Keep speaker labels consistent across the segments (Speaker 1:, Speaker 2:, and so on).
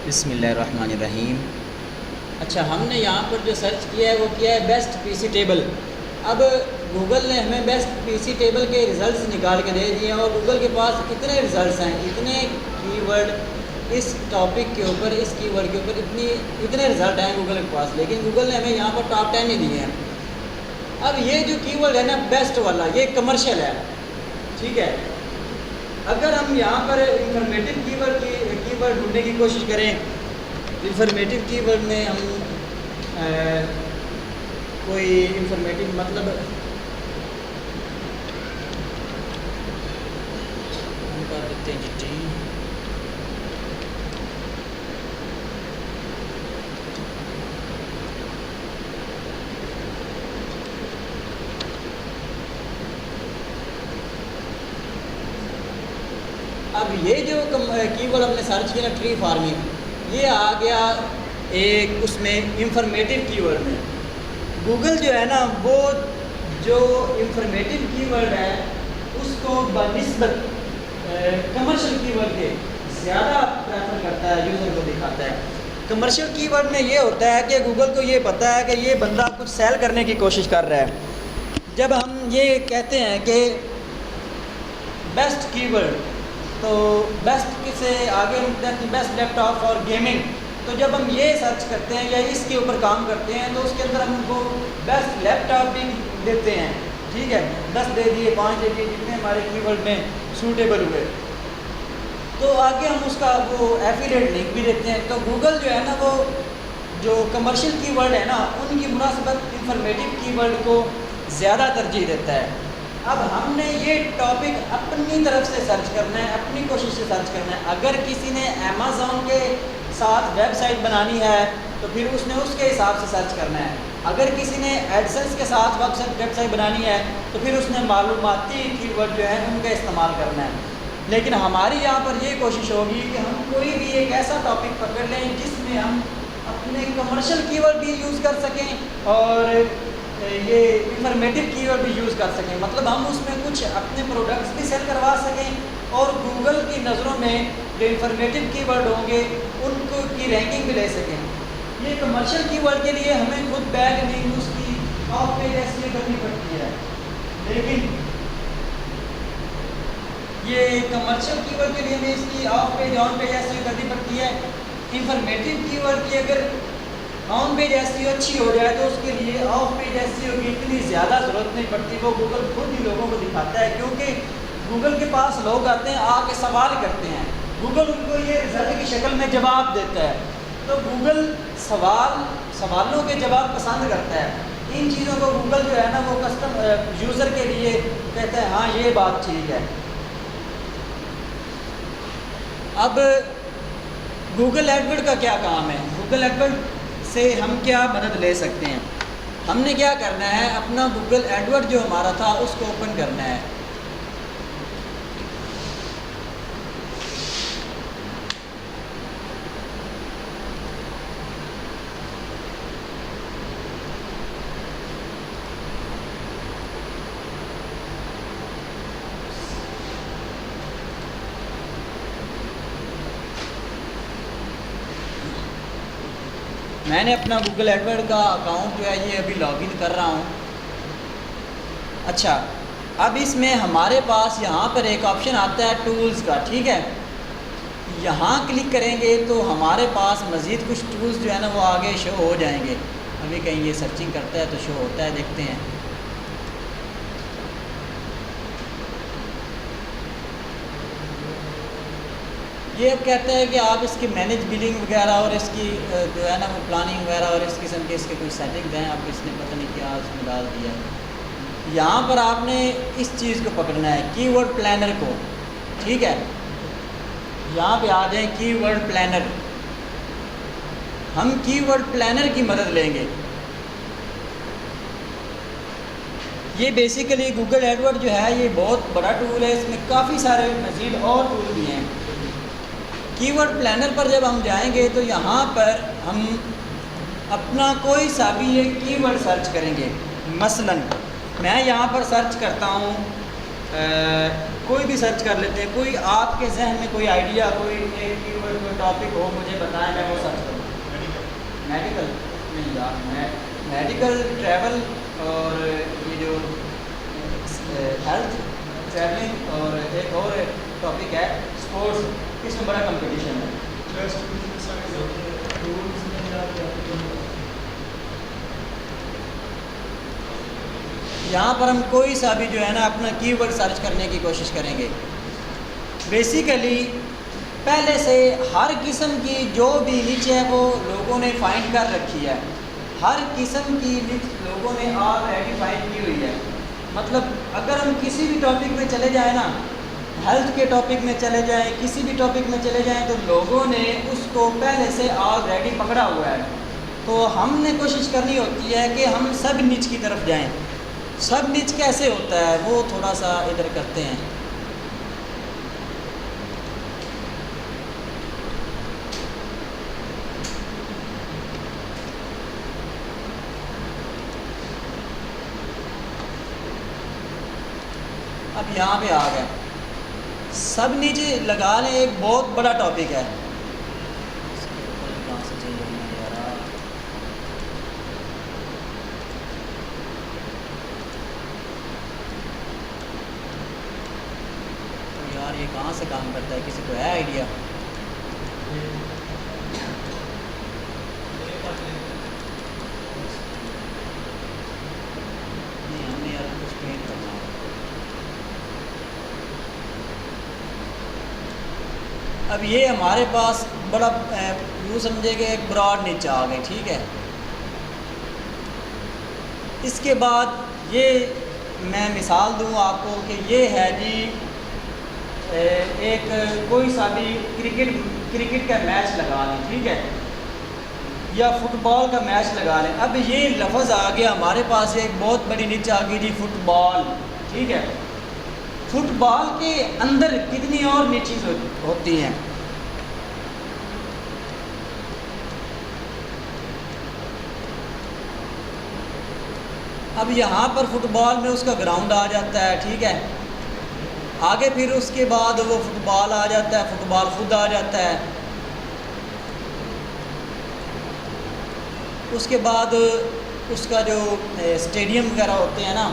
Speaker 1: बिस्मिल्लाहिर्रहमानिर्रहीम। अच्छा, हमने यहाँ पर जो सर्च किया है वो किया है बेस्ट पीसी टेबल। अब गूगल ने हमें बेस्ट पीसी टेबल के रिज़ल्ट्स निकाल के दे दिए हैं और गूगल के पास इतने रिज़ल्ट्स हैं, इतने कीवर्ड इस टॉपिक के ऊपर, इस कीवर्ड के ऊपर इतने रिज़ल्ट हैं गूगल के पास, लेकिन गूगल ने हमें यहाँ पर टॉप 10 ही दिए हैं। अब ये जो कीवर्ड है ना बेस्ट वाला, ये कमर्शियल है, ठीक है। अगर हम यहाँ पर इंफॉर्मेटिव कीवर्ड ढूंढने की कोशिश करें, इंफॉर्मेटिव कीवर्ड में हम कोई इंफॉर्मेटिव मतलब हम कर देते हैं जी। अब ये जो कीवर्ड हमने सर्च किया ना ट्री फार्मिंग, ये आ गया एक उसमें इंफॉर्मेटिव कीवर्ड में। गूगल जो है ना वो जो इंफॉर्मेटिव कीवर्ड है उसको बनिस्बत कमर्शियल कीवर्ड के ज़्यादा प्रेफर करता है, यूज़र को दिखाता है। कमर्शियल कीवर्ड में ये होता है कि गूगल को ये पता है कि ये बंदा कुछ सेल करने की कोशिश कर रहा है। जब हम ये कहते हैं कि बेस्ट कीवर्ड, तो बेस्ट से आगे होता है कि बेस्ट लैपटॉप और गेमिंग, तो जब हम ये सर्च करते हैं या इसके ऊपर काम करते हैं तो उसके अंदर हम उनको बेस्ट लैपटॉप भी देते हैं, ठीक है। 10 दे दिए, 5 दे दिए, जितने हमारे कीवर्ड में सूटेबल हुए, तो आगे हम उसका वो एफिलिएट लिंक भी देते हैं। तो गूगल जो है ना वो जो कमर्शियल कीवर्ड है ना उनकी मुनासिबत इंफॉर्मेटिव कीवर्ड को ज़्यादा तरजीह देता है। अब हमने ये टॉपिक अपनी तरफ से सर्च करना है, अपनी कोशिश से सर्च करना है। अगर किसी ने अमेज़ॉन के साथ वेबसाइट बनानी है तो फिर उसने उसके हिसाब से सर्च करना है। अगर किसी ने एडसेंस के साथ वेबसाइट बनानी है तो फिर उसने मालूमाती कीवर्ड जो है उनका इस्तेमाल करना है। लेकिन हमारी यहाँ पर ये कोशिश होगी कि हम कोई भी एक ऐसा टॉपिक पकड़ लें जिसमें हम अपने कमर्शियल कीवर्ड भी यूज़ कर सकें और ये इंफॉर्मेटिव कीवर्ड भी यूज़ कर सकें। मतलब हम उसमें कुछ अपने प्रोडक्ट्स भी सेल करवा सकें और गूगल की नज़रों में जो इंफॉर्मेटिव कीवर्ड होंगे उनको की रैंकिंग भी ले सकें। ये कमर्शियल कीवर्ड के लिए हमें खुद बैक लिंक उसकी ऑफ पेज ऐसी करनी पड़ती है, लेकिन ये कमर्शियल कीवर्ड के लिए हमें इसकी ऑफ पेज ऑन पेज ऐसी करनी पड़ती है। इंफॉर्मेटिव कीवर्ड की अगर ऑन पेज ऐसी अच्छी हो जाए तो उसके लिए ऑफ पेज ऐसी होगी इतनी ज़्यादा ज़रूरत नहीं पड़ती, वो गूगल खुद ही लोगों को दिखाता है। क्योंकि गूगल के पास लोग आते हैं, आके सवाल करते हैं, गूगल उनको ये रिजल्ट की शक्ल में जवाब देता है। तो गूगल सवालों के जवाब पसंद करता है। इन चीज़ों को गूगल जो है ना वो कस्टम यूज़र के लिए कहता है हाँ ये बात ठीक है। अब गूगल एडवर्ड का क्या काम है, गूगल एडवर्ड से हम क्या मदद ले सकते हैं। हमने क्या करना है, अपना गूगल एडवर्ड जो हमारा था उसको ओपन करना है। मैंने अपना गूगल एडवर्ड का अकाउंट जो है ये अभी लॉगिन कर रहा हूँ। अच्छा, अब इसमें हमारे पास यहाँ पर एक ऑप्शन आता है टूल्स का, ठीक है। यहाँ क्लिक करेंगे तो हमारे पास मज़ीद कुछ टूल्स जो है ना वो आगे शो हो जाएंगे। अभी कहीं ये सर्चिंग करता है तो शो होता है, देखते हैं। ये अब कहता है कि आप इसकी मैनेज बिलिंग वगैरह और इसकी जो है ना वो प्लानिंग वगैरह और इस किस्म के इसके कोई सेटिंग्स हैं। अब इसने पता नहीं क्या उसमें डाल दिया। यहाँ पर आपने इस चीज़ को पकड़ना है, कीवर्ड प्लानर को, ठीक है। यहाँ पे आ जाए कीवर्ड प्लानर, हम कीवर्ड प्लानर की मदद लेंगे। ये बेसिकली गूगल एडवर्ड जो है ये बहुत बड़ा टूल है, इसमें काफ़ी सारे मज़ीद और टूल भी हैं। कीवर्ड प्लानर पर जब हम जाएंगे तो यहाँ पर हम अपना कोई सा भी एक कीवर्ड सर्च करेंगे। मसलन मैं यहाँ पर सर्च करता हूँ कोई भी सर्च कर लेते हैं, कोई आपके जहन में कोई आइडिया, कोई एक कीवर्ड, कोई टॉपिक हो, मुझे बताएं, मैं वो सर्च करूँ। मेडिकल नहीं यार, मैं मेडिकल, ट्रैवल और ये जो हेल्थ, ट्रैवलिंग, और एक और टॉपिक है स्पोर्ट्स, इसमें बड़ा कंपटीशन है। यहाँ पर हम कोई सा भी जो है ना अपना कीवर्ड सर्च करने की कोशिश करेंगे। बेसिकली पहले से हर किस्म की जो भी निच है वो लोगों ने फाइंड कर रखी है, हर किस्म की निच लोगों ने ऑलरेडी फाइंड की हुई है। मतलब अगर हम किसी भी टॉपिक में चले जाएं ना, हेल्थ के टॉपिक में चले जाएं, किसी भी टॉपिक में चले जाएं, तो लोगों ने उसको पहले से ऑलरेडी पकड़ा हुआ है। तो हमने कोशिश करनी होती है कि हम सब निच की तरफ जाएं। सब निच कैसे होता है वो थोड़ा सा इधर करते हैं। अब यहाँ पे आ गया, सब निच लगा लें, एक बहुत बड़ा टॉपिक है। ये कहाँ से काम करता है, किसी को है आइडिया? नहीं, हमने यार कुछ पेंट करना है। अब ये हमारे पास बड़ा यूँ समझे कि एक ब्रॉड नीचे आ गई, ठीक है। इसके बाद ये मैं मिसाल दूँ आपको कि ये है जी एक कोई सा भी क्रिकेट का मैच लगा लें, ठीक है, या फुटबॉल का मैच लगा लें। अब ये लफ्ज़ आ गया हमारे पास, एक बहुत बड़ी नीचे आ गई जी फुटबॉल, ठीक है। फुटबॉल के अंदर कितनी और नीचेज होती हैं। अब यहाँ पर फुटबॉल में उसका ग्राउंड आ जाता है, ठीक है। आगे फिर उसके बाद वो फुटबॉल आ जाता है, फुटबॉल खुद आ जाता है। उसके बाद उसका जो स्टेडियम वगैरह होते हैं ना,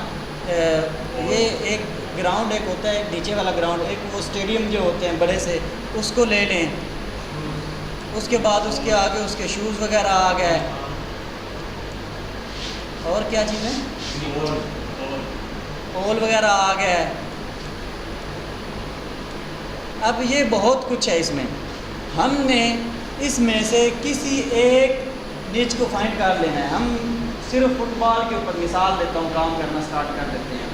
Speaker 1: ये एक ग्राउंड एक होता है, एक नीचे वाला ग्राउंड, एक वो स्टेडियम जो होते हैं बड़े से, उसको ले लें। उसके बाद उसके आगे उसके शूज़ वगैरह आ गए। और क्या चीज़ है, बॉल वगैरह आ गया। अब ये बहुत कुछ है इसमें, हमने इसमें से किसी एक निच को फाइंड कर लेना है। हम सिर्फ फुटबॉल के ऊपर मिसाल देता हूँ, काम करना स्टार्ट कर देते हैं।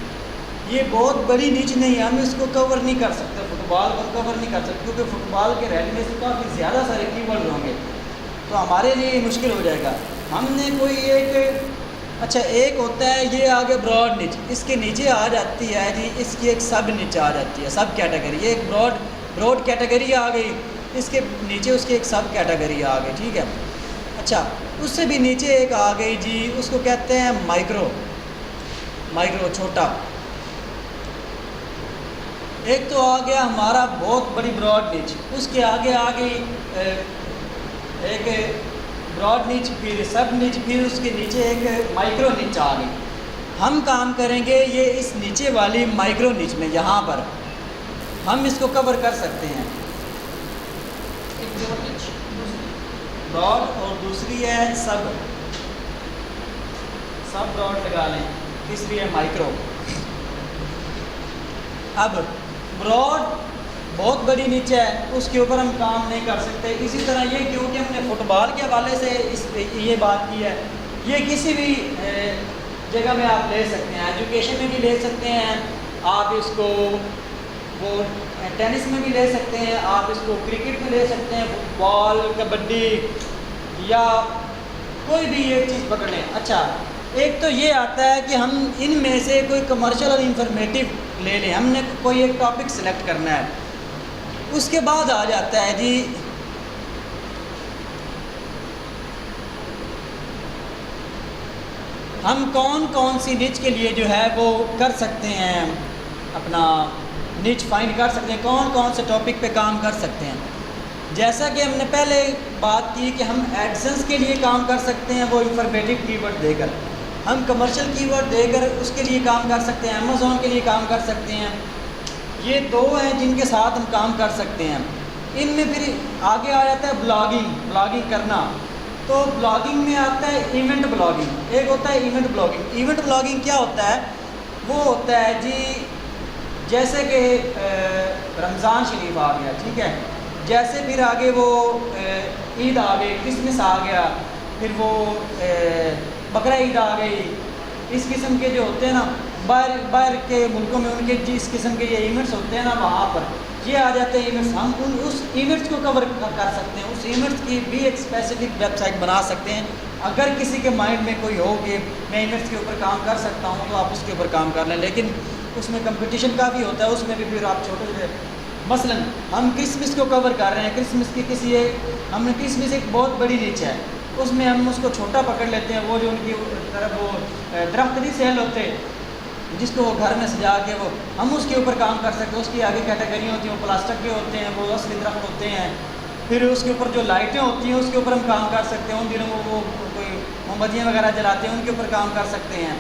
Speaker 1: ये बहुत बड़ी निच नहीं है, हम इसको कवर नहीं कर सकते, फुटबॉल को कवर नहीं कर सकते, क्योंकि फुटबॉल के रहने से काफ़ी ज़्यादा सारे कीवर्ड होंगे, तो हमारे लिए मुश्किल हो जाएगा। हमने कोई एक, अच्छा एक होता है ये आगे ब्रॉड निच, इसके नीचे आ जाती है जी इसकी एक सब निच आ जाती है, सब कैटेगरी। ये एक ब्रॉड कैटेगरी आ गई, इसके नीचे उसकी एक सब कैटेगरी आ गई, ठीक है। अच्छा उससे भी नीचे एक आ गई जी, उसको कहते हैं माइक्रो छोटा। एक तो आ गया हमारा बहुत बड़ी ब्रॉड निच, उसके आगे आ गई एक ब्रॉड निच, फिर सब निच, फिर उसके नीचे एक माइक्रो निच आ गई। हम काम करेंगे ये इस नीचे वाली माइक्रो निच में, यहाँ पर हम इसको कवर कर सकते हैं। ब्रॉड और दूसरी है सब ब्रॉड लगा लें, तीसरी है माइक्रो। अब ब्रॉड बहुत बड़ी नीचे है, उसके ऊपर हम काम नहीं कर सकते। इसी तरह ये क्योंकि हमने फुटबॉल के हवाले से ये बात की है, ये किसी भी जगह में आप ले सकते हैं, एजुकेशन में भी ले सकते हैं आप इसको, वो टेनिस में भी ले सकते हैं आप इसको, क्रिकेट में ले सकते हैं, फुटबॉल, कबड्डी या कोई भी एक चीज़ पकड़ लें। अच्छा एक तो ये आता है कि हम इनमें से कोई कमर्शियल और इंफॉर्मेटिव ले लें, हमने कोई एक टॉपिक सेलेक्ट करना है। उसके बाद आ जाता है जी हम कौन कौन सी निच के लिए जो है वो कर सकते हैं अपना निच फाइंड कर सकते हैं, कौन कौन से टॉपिक पे काम कर सकते हैं। जैसा कि हमने पहले बात की कि हम एडसेंस के लिए काम कर सकते हैं वो इंफॉर्मेटिव कीवर्ड देकर, हम कमर्शियल कीवर्ड देकर उसके लिए काम कर सकते हैं, अमेज़ॉन के लिए काम कर सकते हैं। ये दो हैं जिनके साथ हम काम कर सकते हैं। इनमें फिर आगे आ जाता है ब्लॉगिंग करना। तो ब्लॉगिंग में आता है इवेंट ब्लॉगिंग, एक होता है इवेंट ब्लॉगिंग। इवेंट ब्लॉगिंग क्या होता है? वो होता है जी जैसे कि रमज़ान शरीफ आ गया, ठीक है, जैसे फिर आगे वो ईद आ गई, क्रिसमस आ गया, फिर वो बकरा ईद आ गई, इस किस्म के जो होते हैं ना बाहर के मुल्कों में उनके जिस किस्म के ये इवेंट्स होते हैं ना वहाँ पर ये आ जाते हैं इवेंट्स। हम उस इवेंट्स को कवर कर सकते हैं, उस इवेंट्स की भी एक स्पेसिफिक वेबसाइट बना सकते हैं। अगर किसी के माइंड में कोई हो कि मैं इवेंट्स के ऊपर काम कर सकता हूँ तो आप उसके ऊपर काम कर लें, लेकिन उसमें कंपटीशन काफ़ी होता है, उसमें भी फिर आप छोटे मसलन हम क्रिसमस को कवर कर रहे हैं, क्रिसमस की हमने क्रिसमस एक बहुत बड़ी नीच है, उसमें हम उसको छोटा पकड़ लेते हैं। वो जो उनकी तरफ वो दरख्त नहीं सेल होते जिसको वो घर में सजा के वो हम उसके ऊपर काम कर सकते हैं। उसकी आगे कैटेगरी होती हैं, वो प्लास्टिक के होते हैं, वो असली दरख्त होते हैं। फिर उसके ऊपर जो लाइटें होती हैं उसके ऊपर हम काम कर सकते हैं। उन दिनों वो कोई मोमबत्तियाँ वगैरह जलाते हैं उनके ऊपर काम कर सकते हैं।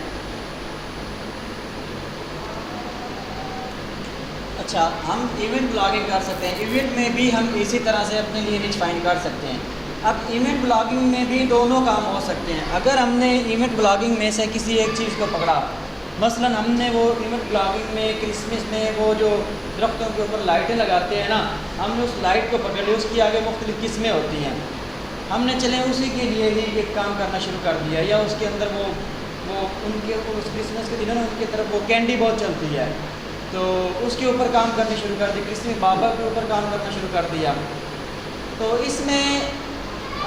Speaker 1: अच्छा, हम इवेंट ब्लॉगिंग कर सकते हैं। इवेंट में भी हम इसी तरह से अपने लिए निच फाइंड कर सकते हैं। अब इवेंट ब्लॉगिंग में भी दोनों काम हो सकते हैं। अगर हमने इवेंट ब्लॉगिंग में से किसी एक चीज़ को पकड़ा, मसलन हमने वो इवेंट ब्लॉगिंग में क्रिसमस में वो जो दरख्तों के ऊपर लाइटें लगाते हैं ना, हमने उस लाइट को पकड़ लिया, उसकी आगे मुख्तलिफ किस्में होती हैं, हमने चले उसी के लिए ही एक काम करना शुरू कर दिया। या उसके अंदर वो उनके उस क्रिसमस के दिनों में उनकी तरफ वो कैंडी बहुत चलती है तो उसके ऊपर काम करने शुरू कर दिया, क्रिसमस बाबा के ऊपर काम करना शुरू कर दिया। तो इसमें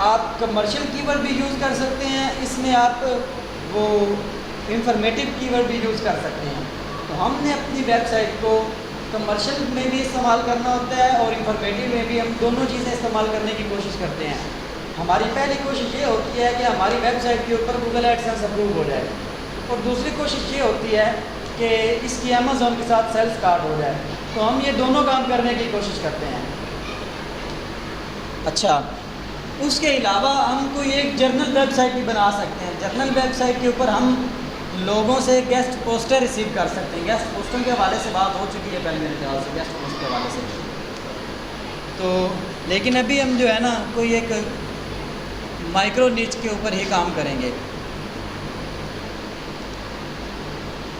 Speaker 1: आप कमर्शियल कीवर्ड भी यूज़ कर सकते हैं, इसमें आप वो इंफॉर्मेटिव कीवर्ड भी यूज़ कर सकते हैं। तो हमने अपनी वेबसाइट को कमर्शियल में भी इस्तेमाल करना होता है और इंफॉर्मेटिव में भी हम दोनों चीज़ें इस्तेमाल करने की कोशिश करते हैं। हमारी पहली कोशिश ये होती है कि हमारी वेबसाइट के ऊपर गूगल एडसेंस अप्रूव हो जाए, और दूसरी कोशिश ये होती है कि इसकी अमेज़ॉन के साथ सेल्स स्टार्ट हो जाए। तो हम ये दोनों काम करने की कोशिश करते हैं। अच्छा, उसके अलावा हम कोई एक जर्नल वेबसाइट भी बना सकते हैं। जर्नल वेबसाइट के ऊपर हम लोगों से गेस्ट पोस्टर रिसीव कर सकते हैं। गेस्ट पोस्टर के हवाले से बात हो चुकी है पहले मेरे ख्याल से, गेस्ट पोस्ट के हवाले से। तो लेकिन अभी हम जो है ना कोई एक माइक्रो नीच के ऊपर ही काम करेंगे।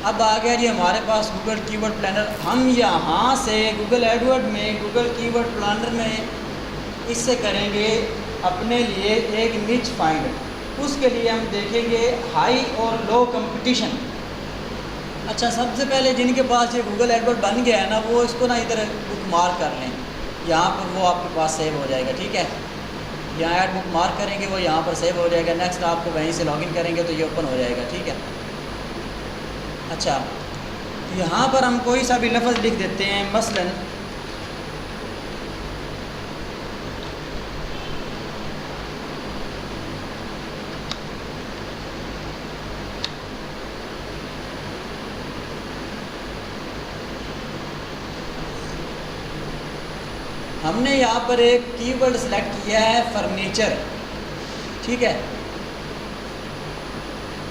Speaker 1: अब आ गया जी हमारे पास गूगल कीवर्ड प्लानर। हम यहाँ से गूगल एडवर्ड में, गूगल कीवर्ड प्लानर में इससे करेंगे अपने लिए एक निच फाइंड। उसके लिए हम देखेंगे हाई और लो कंपटीशन। अच्छा, सबसे पहले जिनके पास ये गूगल एडवर्ड बन गया है ना वो इसको ना इधर बुकमार्क कर लें, यहाँ पर वो आपके पास सेव हो जाएगा। ठीक है, यहाँ ऐड बुकमार्क करेंगे वो यहाँ पर सेव हो जाएगा। नेक्स्ट आपको वहीं से लॉगिन करेंगे तो ये ओपन हो जाएगा। ठीक है, अच्छा, यहाँ पर हम कोई सा भी लफ्ज़ लिख देते हैं, मसलन हमने यहाँ पर एक कीवर्ड सेलेक्ट किया है फर्नीचर। ठीक है,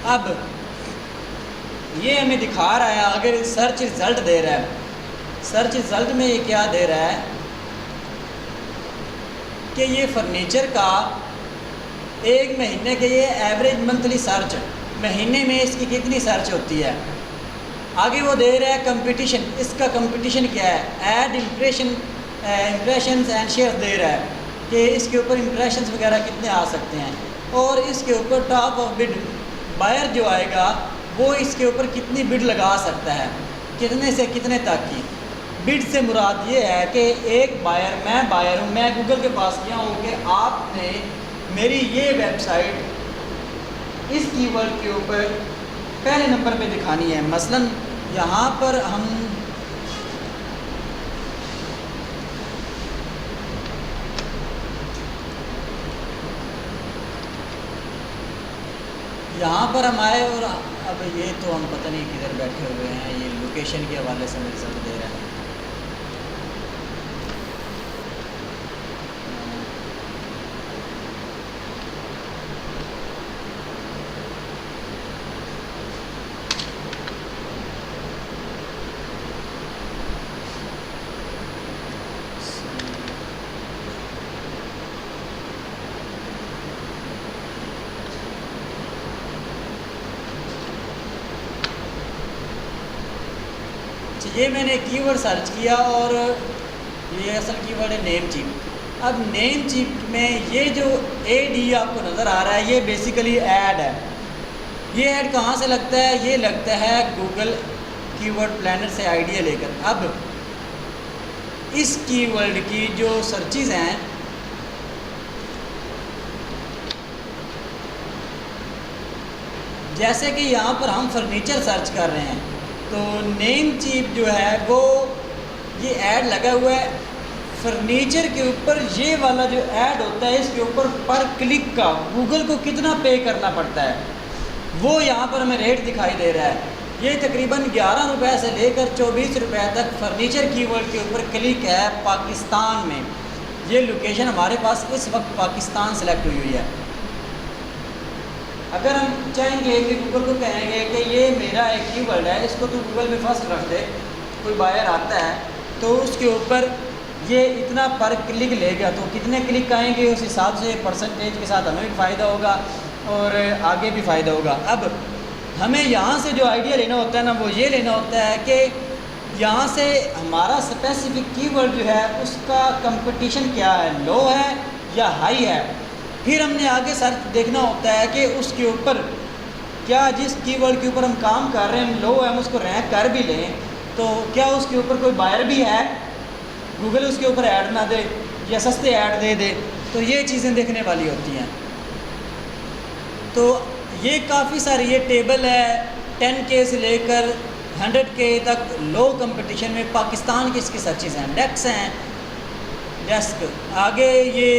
Speaker 1: अब ये हमें दिखा रहा है, अगर सर्च रिज़ल्ट दे रहा है, सर्च रिज़ल्ट में ये क्या दे रहा है कि ये फर्नीचर का एक महीने के ये एवरेज मंथली सर्च, महीने में इसकी कितनी सर्च होती है। आगे वो दे रहा है कंपटीशन, इसका कंपटीशन क्या है, ऐड इम्प्रेशंस एंड शेयर दे रहा है कि इसके ऊपर इम्प्रेशंस वगैरह कितने आ सकते हैं, और इसके ऊपर टॉप ऑफ बिड बायर जो आएगा वो इसके ऊपर कितनी बिड लगा सकता है, कितने से कितने तक की। बिड से मुराद ये है कि एक बायर, मैं बायर हूँ, मैं गूगल के पास गया हूँ कि आपने मेरी ये वेबसाइट इस कीवर्ड के ऊपर पहले नंबर पे दिखानी है। मसलन यहाँ पर हम आए और अब ये तो हम पता नहीं किधर बैठे हुए हैं, ये लोकेशन के हवाले से रिजल्ट दे रहा है। अच्छा, ये मैंने कीवर्ड सर्च किया और ये असल कीवर्ड है नेम चीप। अब नेम चीप में ये जो AD आपको नज़र आ रहा है, ये बेसिकली ऐड है। ये ऐड कहाँ से लगता है? ये लगता है गूगल कीवर्ड प्लानर से आइडिया लेकर। अब इस कीवर्ड की जो सर्चेज़ हैं, जैसे कि यहाँ पर हम फर्नीचर सर्च कर रहे हैं तो नेम चीप जो है वो ये ऐड लगा हुआ है फर्नीचर के ऊपर। ये वाला जो ऐड होता है इसके ऊपर पर क्लिक का गूगल को कितना पे करना पड़ता है वो यहाँ पर हमें रेट दिखाई दे रहा है। ये तकरीबन 11 रुपये से लेकर 24 रुपये तक फर्नीचर कीवर्ड के ऊपर क्लिक है पाकिस्तान में। ये लोकेशन हमारे पास इस वक्त पाकिस्तान सेलेक्ट हुई है। अगर हम चाहेंगे कि गूगल को कहेंगे कि ये मेरा एक कीवर्ड है, इसको तो गूगल में फर्स्ट रख दे, कोई बायर आता है तो उसके ऊपर ये इतना पर क्लिक लेगा, तो कितने क्लिक आएंगे उस हिसाब से परसेंटेज के साथ हमें भी फ़ायदा होगा और आगे भी फ़ायदा होगा। अब हमें यहाँ से जो आइडिया लेना होता है ना, वो ये लेना होता है कि यहाँ से हमारा स्पेसिफिक कीवर्ड जो है उसका कंपटीशन क्या है, लो है या हाई है। फिर हमने आगे सर्च देखना होता है कि उसके ऊपर क्या, जिस कीवर्ड के ऊपर हम काम कर रहे हैं लो है, हम उसको रैंक कर भी लें तो क्या उसके ऊपर कोई बायर भी है, गूगल उसके ऊपर ऐड ना दे या सस्ते ऐड दे दे। तो ये चीज़ें देखने वाली होती हैं। तो ये काफ़ी सारी ये टेबल है 10K से लेकर 100K तक लो कंपटीशन में पाकिस्तान की इसकी सर्चेज़ हैं। डेस्क हैं, डेस्क आगे ये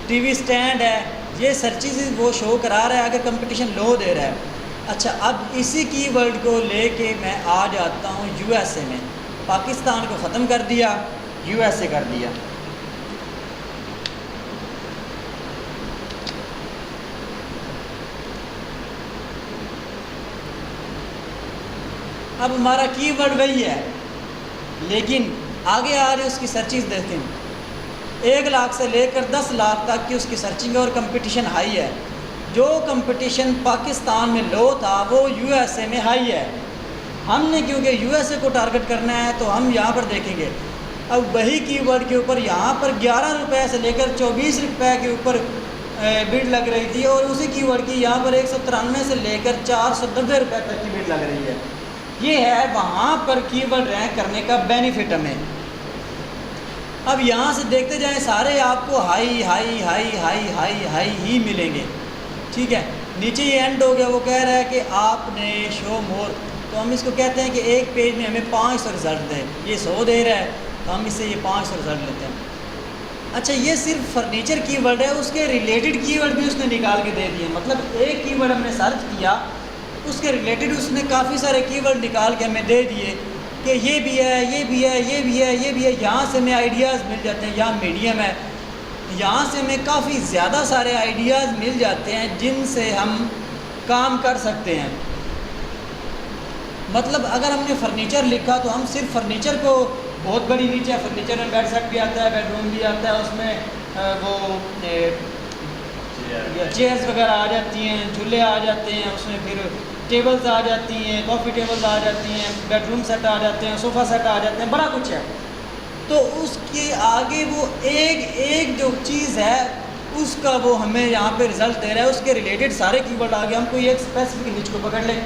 Speaker 1: टीवी स्टैंड है, ये सर्चेज़ वो शो करा रहा है अगर कंपटीशन लो दे रहा है। अच्छा, अब इसी कीवर्ड को लेके मैं आ जाता हूँ USA में। पाकिस्तान को ख़त्म कर दिया, USA कर दिया। अब हमारा कीवर्ड वही है लेकिन आगे आ रही उसकी सर्चेज़ देखते हैं। 1 लाख से लेकर 10 लाख तक की उसकी सर्चिंग और कंपटीशन हाई है। जो कंपटीशन पाकिस्तान में लो था वो USA में हाई है। हमने क्योंकि USA को टारगेट करना है तो हम यहाँ पर देखेंगे। अब वही कीवर्ड के ऊपर यहाँ पर 11 रुपये से लेकर 24 रुपये के ऊपर बिड लग रही थी और उसी कीवर्ड की यहाँ पर 193 से लेकर 490 रुपये तक की बिड लग रही है। ये है वहाँ पर कीवर्ड रैंक करने का बेनिफिट हमें। अब यहाँ से देखते जाएं सारे आपको high high high high high high ही मिलेंगे, ठीक है। नीचे ये एंड हो गया, वो कह रहा है कि आपने शो मोर, तो हम इसको कहते हैं कि एक पेज में हमें 500 रिज़ल्ट दें। ये 100 दे रहा है तो हम इससे ये 500 रिज़ल्ट लेते हैं। अच्छा, ये सिर्फ फर्नीचर कीवर्ड है, उसके रिलेटेड कीवर्ड भी उसने निकाल के दे दिए। मतलब एक कीवर्ड हमने सर्च किया, उसके रिलेटेड उसने काफ़ी सारे कीवर्ड निकाल के हमें दे दिए कि ये भी है, ये भी है, ये भी है, ये भी है। यहाँ से हमें आइडियाज़ मिल जाते हैं। यहाँ मीडियम है, यहाँ से हमें काफ़ी ज़्यादा सारे आइडियाज़ मिल जाते हैं जिनसे हम काम कर सकते हैं। मतलब अगर हमने फर्नीचर लिखा तो हम सिर्फ फर्नीचर को, बहुत बड़ी नीचे फर्नीचर में बेड सेट भी आता है, बेडरूम भी आता है, उसमें वो चेयर्स वगैरह आ जाती हैं, झूले आ जाते हैं, उसमें फिर टेबल्स आ जाती हैं, कॉफ़ी टेबल्स आ जाती हैं, बेडरूम सेट आ जाते हैं, सोफ़ा सेट आ जाते हैं, बड़ा कुछ है। तो उसके आगे वो एक एक जो चीज़ है उसका वो हमें यहाँ पे रिज़ल्ट दे रहा है। उसके रिलेटेड सारे कीवर्ड आ गए, हम कोई एक स्पेसिफिक निच को पकड़ लें,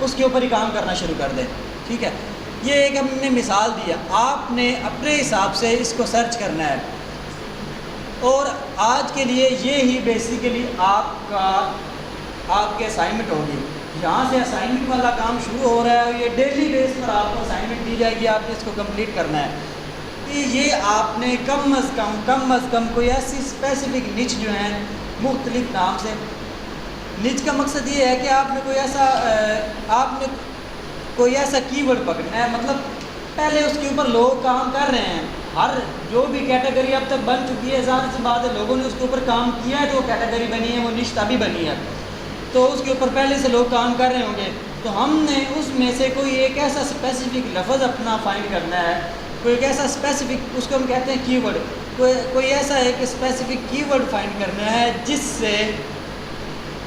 Speaker 1: उसके ऊपर ही काम करना शुरू कर दें, ठीक है। ये एक हमने मिसाल दिया, आपने अपने हिसाब से इसको सर्च करना है। और आज के लिए ये ही बेसिकली आपके असाइनमेंट होगी। यहाँ से असाइनमेंट वाला काम शुरू हो रहा है, ये डेली बेस पर आपको असाइनमेंट दी जाएगी, आपने इसको कंप्लीट करना है। कि ये आपने कम अज़ कम कोई ऐसी स्पेसिफिक निच जो है मुख्तलिफ नाम से, निच का मकसद ये है कि आपने कोई ऐसा कीवर्ड पकड़ना है। मतलब पहले उसके ऊपर लोग काम कर रहे हैं, हर जो भी कैटेगरी अब तक बन चुकी है, ज़ाहिर सी बात है लोगों ने उसके ऊपर काम किया है, तो वो कैटेगरी बनी है, वो निश तभी बनी है, तो उसके ऊपर पहले से लोग काम कर रहे होंगे। तो हमने उसमें से कोई एक ऐसा स्पेसिफिक लफ्ज़ अपना फाइंड करना है, कोई एक ऐसा स्पेसिफिक, उसको हम कहते हैं कीवर्ड, कोई ऐसा एक स्पेसिफिक कीवर्ड फाइंड करना है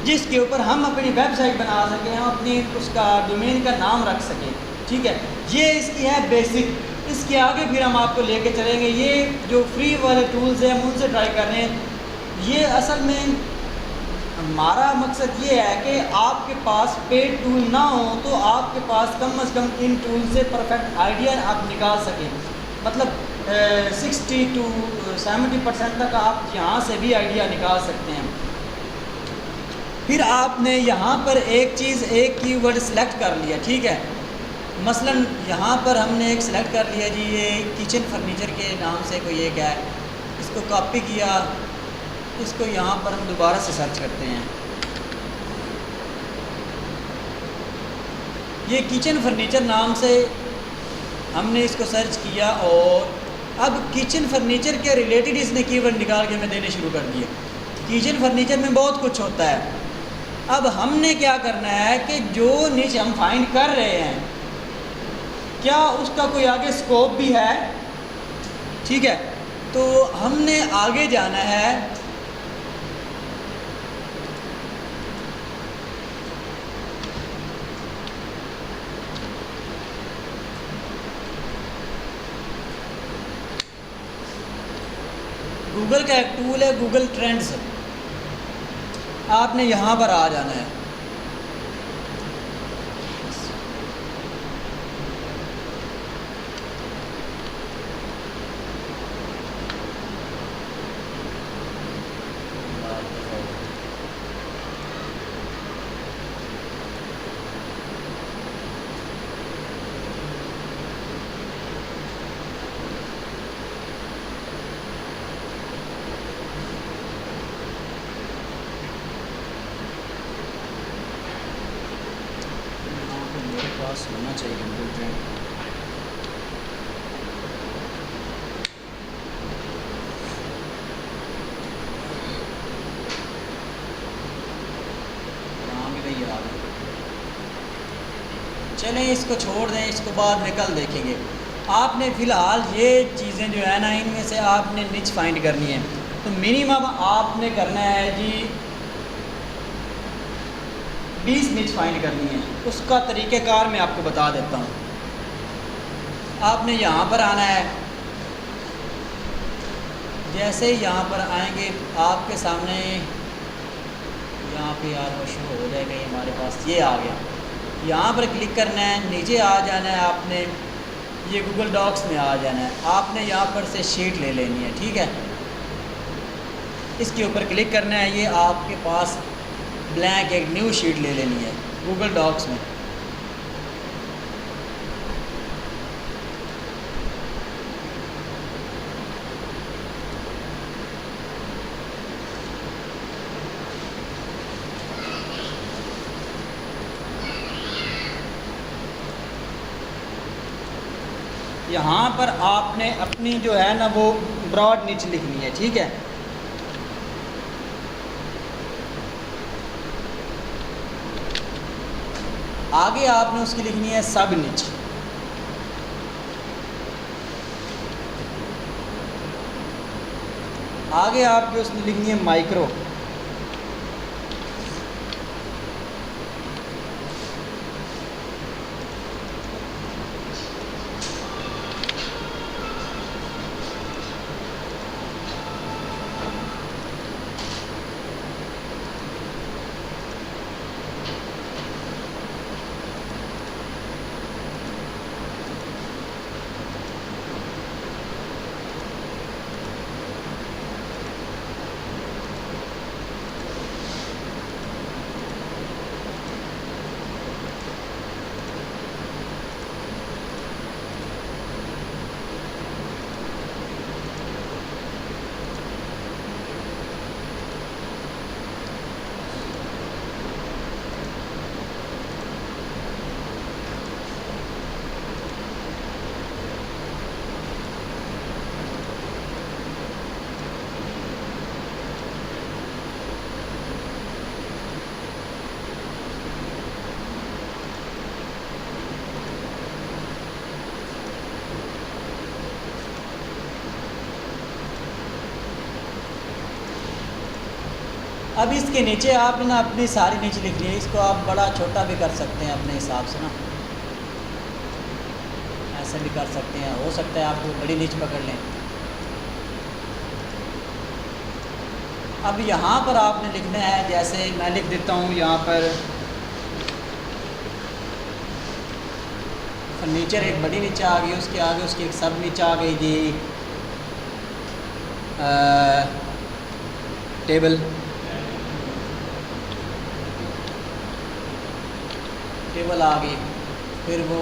Speaker 1: जिसके ऊपर हम अपनी वेबसाइट बना सकें, हम अपनी उसका डोमेन का नाम रख सकें, ठीक है, ये इसकी है बेसिक। इसके आगे फिर हम आपको लेके चलेंगे। ये जो फ्री वाले टूल्स हैं हम उनसे ट्राई कर रहे हैं। ये असल में हमारा मकसद ये है कि आपके पास पेड टूल ना हो तो आपके पास कम से कम इन टूल से परफेक्ट आइडिया आप निकाल सकें। मतलब 60 to 70% तक आप यहाँ से भी आइडिया निकाल सकते हैं। फिर आपने यहाँ पर एक चीज़, एक कीवर्ड सेलेक्ट कर लिया, ठीक है। मसलन यहाँ पर हमने एक सेलेक्ट कर लिया जी, ये किचन फर्नीचर के नाम से कोई एक है, इसको कॉपी किया, इसको यहाँ पर हम दोबारा से सर्च करते हैं। ये किचन फर्नीचर नाम से हमने इसको सर्च किया और अब किचन फर्नीचर के रिलेटेड इसने कीवर्ड निकाल के हमें देने शुरू कर दिए। किचन फर्नीचर में बहुत कुछ होता है। अब हमने क्या करना है कि जो नीच हम फाइंड कर रहे हैं क्या उसका कोई आगे स्कोप भी है, ठीक है। तो हमने आगे जाना है। गूगल का एक टूल है गूगल ट्रेंड्स, आपने यहाँ पर आ जाना है। होना चाहिए गूगल ट्रेंड। यहाँ भी नहीं आ रहा। चलें इसको छोड़ दें, इसको बाद में कल देखेंगे। आपने फ़िलहाल ये चीज़ें जो है ना, इनमें से आपने निच फाइंड करनी है। तो मिनिमम आपने करना है जी 20 निच फाइंड करनी है। उसका तरीक़ेकार मैं आपको बता देता हूँ। आपने यहाँ पर आना है। जैसे ही यहाँ पर आएंगे आपके सामने यहाँ पे यार वो शो हो जाएगा, ये हमारे पास ये आ गया। यहाँ पर क्लिक करना है, नीचे आ जाना है आपने, ये गूगल डॉक्स में आ जाना है। आपने यहाँ पर से शीट ले लेनी है, ठीक है। इसके ऊपर क्लिक करना है, ये आपके पास ब्लैंक एक न्यू शीट ले लेनी है गूगल डॉक्स में। यहाँ पर आपने अपनी जो है ना वो ब्रॉड निच लिखनी है, ठीक है। आगे आपने उसकी लिखनी है सब निच। आगे आपकी उसने लिखनी है माइक्रो। अब इसके नीचे आप ना अपनी सारी नीचे लिख लिए। इसको आप बड़ा छोटा भी कर सकते हैं अपने हिसाब से ना। ऐसे भी कर सकते हैं, हो सकता है आप वो बड़ी नीच पकड़ लें। अब यहाँ पर आपने लिखना है, जैसे मैं लिख देता हूँ यहाँ पर फर्नीचर एक बड़ी नीचे आ गई, उसके आगे उसकी एक सब नीचे आ गई जी टेबल। टेबल आ गई, फिर वो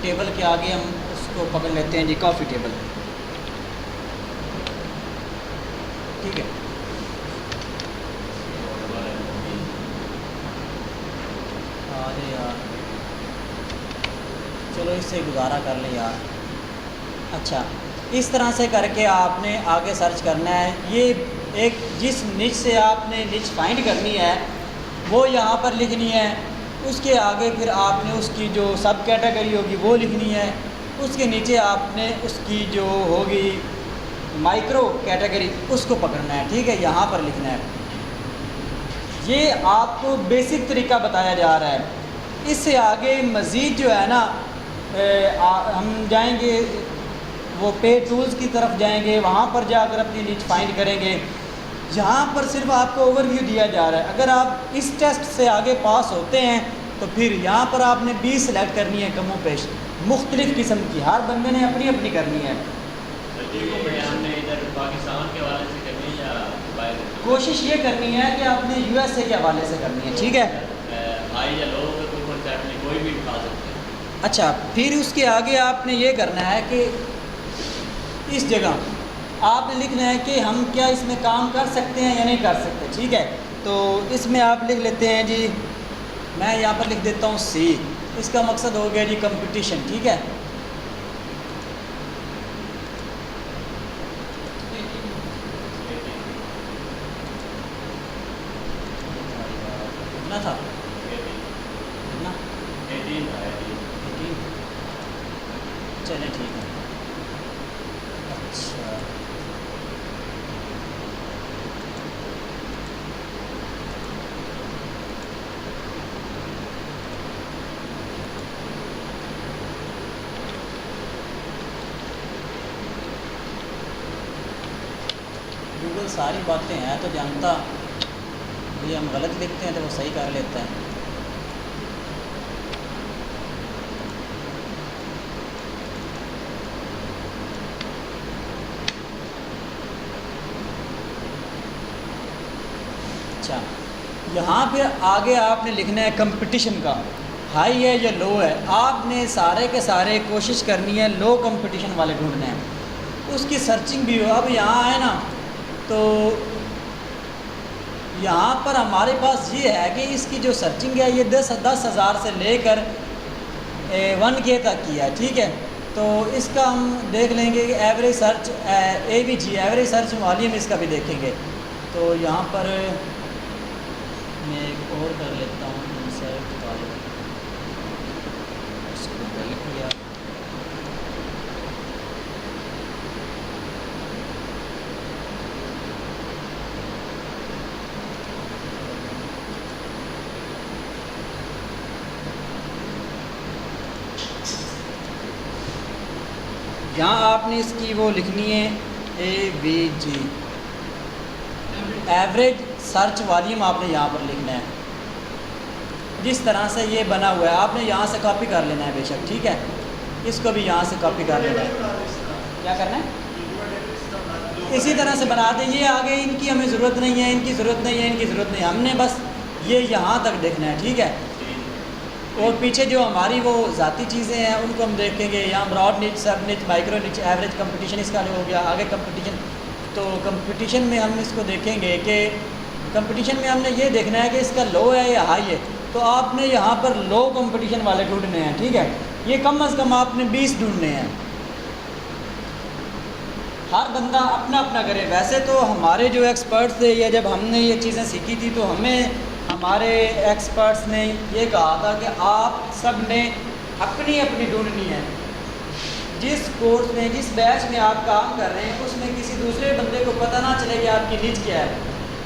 Speaker 1: टेबल के आगे हम उसको पकड़ लेते हैं जी कॉफ़ी टेबल, ठीक है। अरे यार चलो इससे गुजारा कर लें यार। अच्छा, इस तरह से करके आपने आगे सर्च करना है। ये एक जिस निच से आपने निच फाइंड करनी है वो यहाँ पर लिखनी है, उसके आगे फिर आपने उसकी जो सब कैटेगरी होगी वो लिखनी है, उसके नीचे आपने उसकी जो होगी माइक्रो कैटेगरी उसको पकड़ना है, ठीक है, यहाँ पर लिखना है। ये आपको बेसिक तरीका बताया जा रहा है। इससे आगे मज़ीद जो है ना हम जाएंगे वो पे टूल्स की तरफ जाएंगे, वहाँ पर जाकर अपनी नीच फाइंड करेंगे। यहाँ पर सिर्फ आपको ओवरव्यू दिया जा रहा है। अगर आप इस टेस्ट से आगे पास होते हैं तो फिर यहाँ पर आपने 20 सेलेक्ट करनी है, कमो पेश मुख्तलिफ़ किस्म की, हर बंदे ने अपनी अपनी करनी है।
Speaker 2: हमने इधर पाकिस्तान के हवाले से करनी है या बाहर?
Speaker 1: कोशिश ये करनी है कि आपने यूएसए के हवाले से करनी है, ठीक है।
Speaker 2: हाई या लो कोई भी उठा सकते हैं।
Speaker 1: अच्छा, फिर उसके आगे आपने ये करना है कि इस जगह आपने लिखना है कि हम क्या इसमें काम कर सकते हैं या नहीं कर सकते, ठीक है। तो इसमें आप लिख लेते हैं जी, मैं यहाँ पर लिख देता हूँ सी। इसका मकसद हो गया जी कंपटीशन, ठीक है। कितना था ना? 18। चलिए ठीक है। अच्छा, गूगल सारी बातें हैं तो जानता, ये हम गलत लिखते हैं तो वो सही कर लेता है। अच्छा, यहाँ पे आगे आपने लिखना है कंपटीशन का, हाई है या लो है। आपने सारे के सारे कोशिश करनी है लो कंपटीशन वाले ढूंढने हैं, उसकी सर्चिंग भी हो। अब यहाँ आए ना तो यहाँ पर हमारे पास ये है कि इसकी जो सर्चिंग है ये 10,000 से लेकर 1K तक की है, ठीक है। तो इसका हम देख लेंगे कि average search AVG average search volume इसका भी देखेंगे। तो यहाँ पर मैं एक और कर लेता हूँ सर्च वॉल्यूम, इसको गलत किया। यहाँ आपने इसकी वो लिखनी है AVG एवरेज सर्च वॉल्यूम, आपने यहाँ पर लिखना है। जिस तरह से ये बना हुआ है आपने यहाँ से कॉपी कर लेना है बेशक, ठीक है। इसको भी यहाँ से कॉपी कर लेना है। क्या करना है, इसी तरह से बना दें। ये आगे इनकी हमें ज़रूरत नहीं है, इनकी ज़रूरत नहीं है, इनकी ज़रूरत नहीं है, हमने बस ये यहाँ तक देखना है, ठीक है। और पीछे जो हमारी वो ज़ाती चीज़ें हैं उनको हम देखेंगे। यहाँ ब्रॉड निच, सब निच, माइक्रो निच, एवरेज कंपटीशन इसका हो गया। आगे कंपटीशन, तो कंपटीशन में हम इसको देखेंगे कि कंपटीशन में हमने ये देखना है कि इसका लो है या हाई है। तो आपने यहाँ पर लो कंपटीशन वाले ढूंढने हैं, ठीक है। ये कम अज़ कम आपने 20 ढूंढने हैं। हर बंदा अपना अपना करे। वैसे तो हमारे जो एक्सपर्ट्स थे, या जब हमने ये चीज़ें सीखी थी तो हमें हमारे एक्सपर्ट्स ने ये कहा था कि आप सब ने अपनी अपनी ढूंढनी है। जिस कोर्स में, जिस बैच में आप काम कर रहे हैं उसमें किसी दूसरे बंदे को पता ना चले कि आपकी नीच क्या है।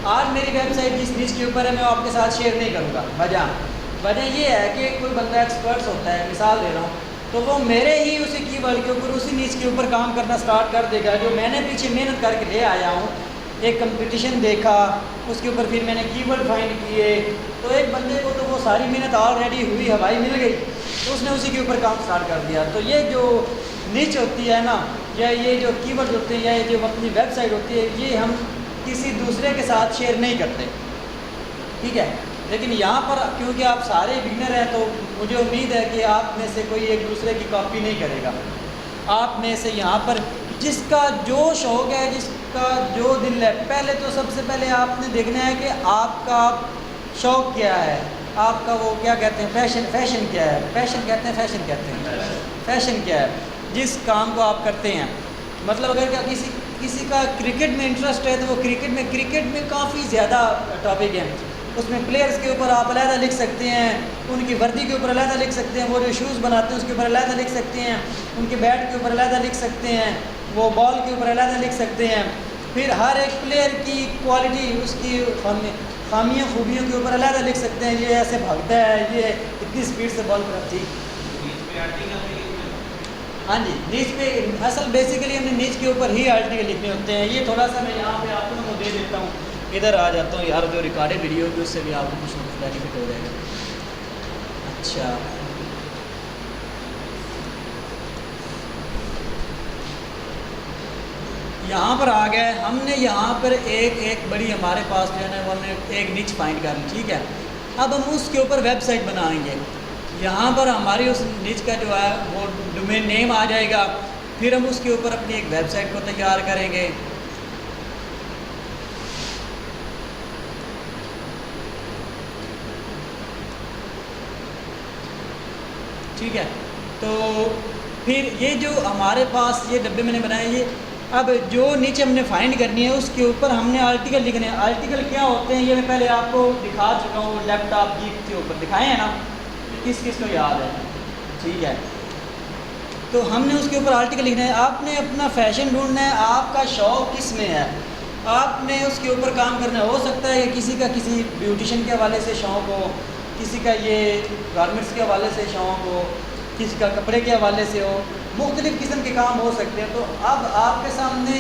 Speaker 1: आज मेरी वेबसाइट जिस नीच के ऊपर है मैं आपके साथ शेयर नहीं करूँगा। वजह ये है कि कोई बंदा एक्सपर्ट्स होता है, मिसाल दे रहा हूँ, तो वो मेरे ही उसी कीवर्ड के ऊपर, उसी नीच के ऊपर काम करना स्टार्ट कर देगा, जो मैंने पीछे मेहनत करके ले आया हूँ। एक कंपटीशन देखा, उसके ऊपर फिर मैंने कीवर्ड फाइंड किए, तो एक बंदे को तो वो सारी मेहनत ऑलरेडी हुई हवाई मिल गई, तो उसने उसी के ऊपर काम स्टार्ट कर दिया। तो ये जो नीच होती है ना, या ये जो कीवर्ड होते हैं, या ये जो अपनी वेबसाइट होती है, ये हम किसी दूसरे के साथ शेयर नहीं करते, ठीक है। लेकिन यहाँ पर क्योंकि आप सारे बिगनर हैं, तो मुझे उम्मीद है कि आप में से कोई एक दूसरे की कॉपी नहीं करेगा। आप में से यहाँ पर जिसका जो शौक़ है, जिसका जो दिल है, पहले तो सबसे पहले आपने देखना है कि आपका शौक़ क्या है, आपका वो क्या कहते हैं, फैशन क्या है, फैशन कहते हैं फैशन क्या है, जिस काम को आप करते हैं। मतलब अगर किसी का क्रिकेट में इंटरेस्ट है, तो वो क्रिकेट में काफ़ी ज़्यादा टॉपिक हैं, उसमें प्लेयर्स के ऊपर आप अलहदा लिख सकते हैं, उनकी वर्दी के ऊपर अलहदा लिख सकते हैं, वो जो शूज़ बनाते हैं उसके ऊपर अलहदा लिख सकते हैं, उनके बैट के ऊपर अलहदा लिख सकते हैं, वो बॉल के ऊपर अलहदा लिख सकते हैं। फिर हर एक प्लेयर की क्वालिटी, उसकी खामियों खूबियों के ऊपर अलहदा लिख सकते हैं, ये ऐसे भागता है, ये इतनी स्पीड से बॉल करती। हाँ जी, नीच पे असल बेसिकली हमने नीच के ऊपर ही आर्टिकल लिखने होते हैं। ये थोड़ा सा मैं यहाँ पे आप लोगों को दे देता हूँ, इधर आ जाता हूँ यार, जो रिकॉर्डेड वीडियो होगी उससे भी आपको कुछ बेनिफिट हो जाएगा। अच्छा, यहाँ पर आ गए हमने, यहाँ पर एक बड़ी हमारे पास जो है ना, वो हमने एक नीच फाइंड कर ली, ठीक है। अब हम उसके ऊपर वेबसाइट बनाएंगे। यहाँ पर हमारी उस नीच का जो है वो डोमेन नेम आ जाएगा, फिर हम उसके ऊपर अपनी एक वेबसाइट को तैयार करेंगे। ठीक है, तो फिर ये जो हमारे पास ये डब्बे मैंने बनाए, ये अब जो नीचे हमने फाइंड करनी है उसके ऊपर हमने आर्टिकल लिखने हैं। आर्टिकल क्या होते हैं ये मैं पहले आपको दिखा चुका हूँ, लैपटॉप गीक के ऊपर दिखाए हैं ना, किस किस को याद है, ठीक है। तो हमने उसके ऊपर आर्टिकल लिखना है। आपने अपना फैशन ढूंढना है, आपका शौक़ किस में है, आपने उसके ऊपर काम करना है। हो सकता है कि किसी का किसी ब्यूटिशन के हवाले से शौक़ हो, किसी का ये गारमेंट्स के हवाले से शौक़ हो, किसी का कपड़े के हवाले से हो, मुख्तलिफ़ किस्म के काम हो सकते हैं। तो अब आपके सामने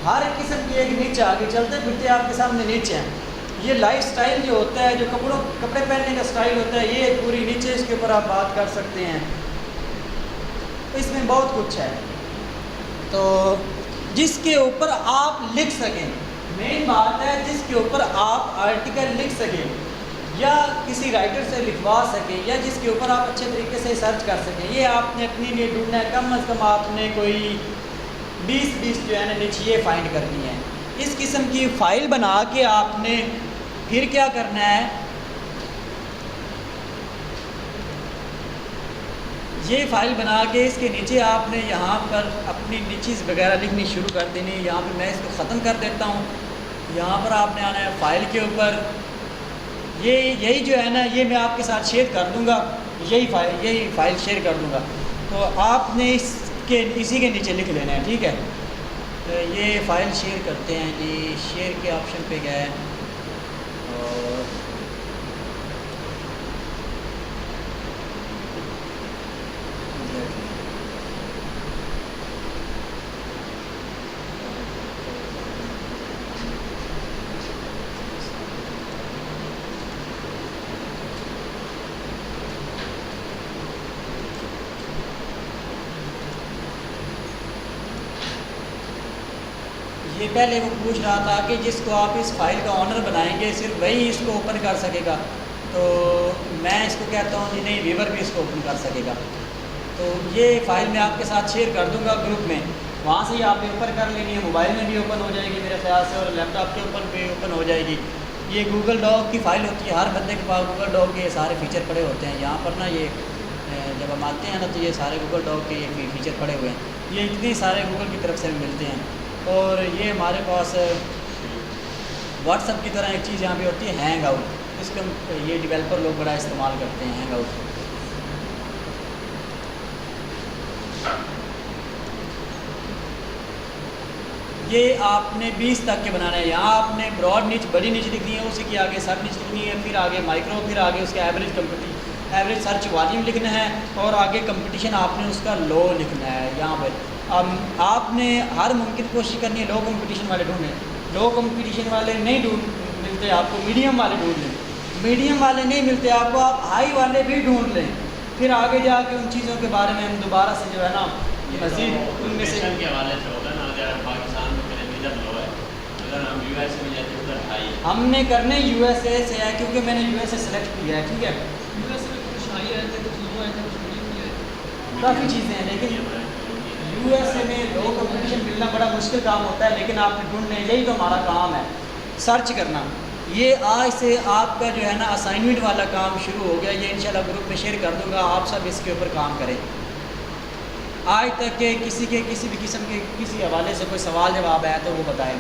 Speaker 1: हर किस्म की एक नीच आ गई, चलते फिरते आपके सामने नीच है। ये लाइफ स्टाइल जो होता है, जो कपड़े पहनने का स्टाइल होता है, ये एक पूरी नीचे इसके ऊपर आप बात कर सकते हैं। तो इसमें बहुत कुछ है, तो जिसके ऊपर आप लिख सकें, मेन बात है जिसके ऊपर आप आर्टिकल लिख सकें, या किसी राइटर से लिखवा सकें, या जिसके ऊपर आप अच्छे तरीके से सर्च कर सकें। ये आपने अपने लिए ढूंढना है। कम अज़ कम आपने कोई 20 जो है ना नीचे ये फाइंड करनी है। इस किस्म की फ़ाइल बना के आपने फिर क्या करना है, ये फ़ाइल बना के इसके नीचे आपने यहाँ पर अपनी नीचीज़ वगैरह लिखनी शुरू कर देनी है। यहाँ पर मैं इसको ख़त्म कर देता हूँ। यहाँ पर आपने आना है फ़ाइल के ऊपर, यही जो है ना, ये मैं आपके साथ शेयर कर दूँगा, यही फ़ाइल शेयर कर दूँगा। तो आपने इसी के नीचे लिख लेना है, ठीक है। तो ये फ़ाइल शेयर करते हैं जी, शेयर के ऑप्शन पे गए और ये पहले वो पूछ रहा था कि जिसको आप इस फाइल का ऑनर बनाएंगे सिर्फ वही इसको ओपन कर सकेगा। तो मैं इसको कहता हूँ जी नहीं, व्यूअर भी इसको ओपन कर सकेगा। तो ये फ़ाइल मैं आपके साथ शेयर कर दूँगा ग्रुप में, वहाँ से ही आपने ओपन कर लेनी है। मोबाइल में भी ओपन हो जाएगी मेरे ख्याल से, और लैपटॉप के ऊपर भी ओपन हो जाएगी। ये गूगल डॉक की फ़ाइल होती है, हर बंदे के पास गूगल डॉक के सारे फ़ीचर पड़े होते हैं। यहाँ पर ना ये जब हम आते हैं ना, तो ये सारे गूगल डॉक के ये फ़ीचर पड़े हुए हैं, ये इतने सारे गूगल की तरफ से मिलते हैं। और ये हमारे पास व्हाट्सएप की तरह एक चीज़ यहाँ पे होती है, हैंग आउट। इसको ये डेवलपर लोग बड़ा इस्तेमाल करते हैं, हैंग आउट। ये आपने 20 तक के बनाना है। यहाँ आपने ब्रॉड नीच, बड़ी नीच लिखनी है, उसी की आगे सब नीच लिखनी है, फिर आगे माइक्रो, फिर आगे उसका एवरेज एवरेज सर्च वॉल्यूम लिखना है और आगे कंपटीशन आपने उसका लो लिखना है यहाँ पर। आपने हर मुमकिन कोशिश करनी है लो कंपटीशन वाले ढूंढें, लो कंपटीशन वाले नहीं मिलते आपको, मीडियम वाले ढूंढ लें, मीडियम वाले नहीं मिलते आपको, आप हाई वाले भी ढूंढ लें, फिर आगे जाके उन चीज़ों के बारे में हम दोबारा से जो है ना मज़ीद उनमें से
Speaker 2: के हवाले से होगा ना, अगर पाकिस्तान में किलोमीटर लो है, अगर हम यूएस में जाते हैं उधर हाई है।
Speaker 1: हमने करने यूएसए से है क्योंकि मैंने यूएसए सेलेक्ट किया है, ठीक है।
Speaker 3: यूएसए में कुछ हाई रहते हैं, कुछ लो रहते हैं, कुछ मीडियम भी है,
Speaker 1: काफ़ी चीज़ें हैं, लेकिन यूएसए में लो कंपटीशन मिलना बड़ा मुश्किल काम होता है, लेकिन आपने ढूंढने, यही तो हमारा काम है, सर्च करना। ये आज से आपका जो है ना असाइनमेंट वाला काम शुरू हो गया, ये इंशाल्लाह ग्रुप में शेयर कर दूंगा, आप सब इसके ऊपर काम करें। आज तक के किसी भी किस्म के किसी हवाले से कोई सवाल जवाब आया तो वो बताएं।